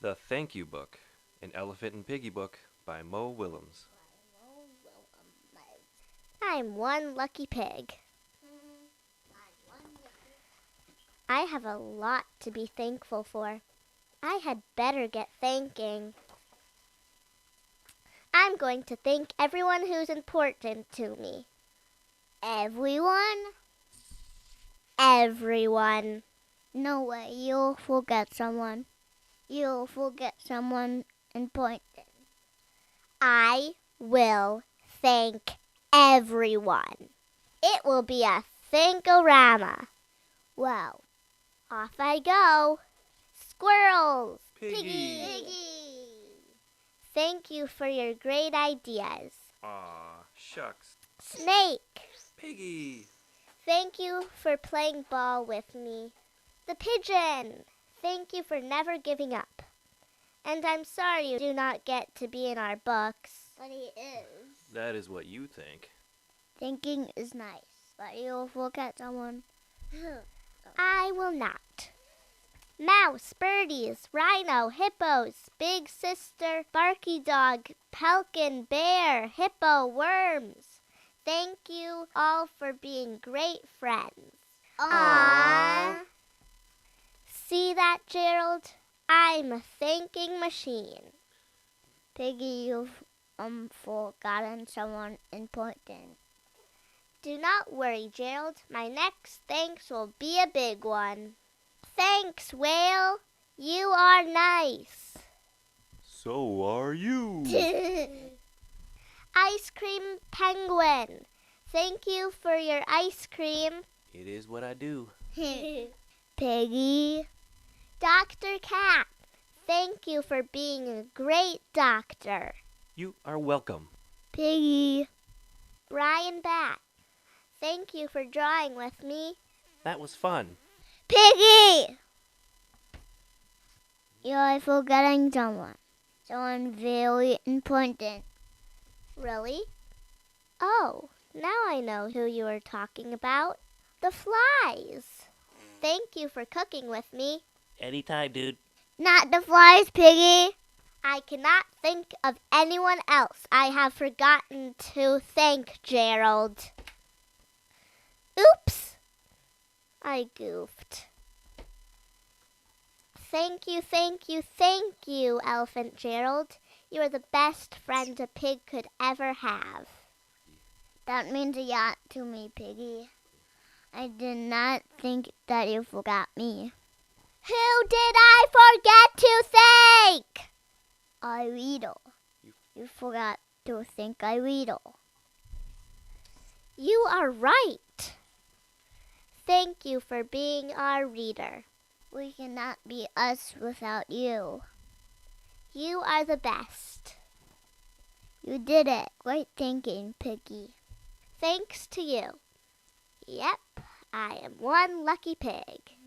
The Thank You Book, an Elephant Piggie book by Mo Willems. I'm one lucky pig. I have a lot to be thankful for. I had better get thanking. I'm going to thank everyone who's important to me. Everyone? Everyone. No way, you'll forget someone. You'll forget someone important. I will thank everyone. It will be a thankorama. Well, off I go. Squirrels! Piggy! Thank you for your great ideas. Aw, shucks. Snake! Piggy! Thank you for playing ball with me. The pigeon! Thank you for never giving up. And I'm sorry you do not get to be in our books. But he is. That is what you think. Thinking is nice, but you'll forget someone. I will not. Mouse, birdies, rhino, hippos, big sister, barky dog, pelican, bear, hippo, worms. Thank you all for being great friends. Aww. See that, Gerald? I'm a thanking machine. Piggy, you've forgotten someone important. Do not worry, Gerald. My next thanks will be a big one. Thanks, Whale. You are nice. So are you. Ice cream penguin. Thank you for your ice cream. It is what I do. Piggy. Dr. Cat. Thank you for being a great doctor. You are welcome. Piggy. Brian Bat. Thank you for drawing with me. That was fun. Piggy! You're forgetting someone. Someone very important. Really? Oh, now I know who you are talking about. The flies. Thank you for cooking with me. Anytime, dude. Not the flies, Piggy. I cannot think of anyone else I have forgotten to thank, Gerald. Oops! I goofed. Thank you, Elephant Gerald. You are the best friend a pig could ever have. That means a lot to me, Piggy. I did not think that you forgot me. Who did I forget to thank? Irito. You forgot to thank Irito. You are right. Thank you for being our reader. We cannot be us without you. You are the best. You did it. Great thinking, Piggy. Thanks to you. Yep, I am one lucky pig.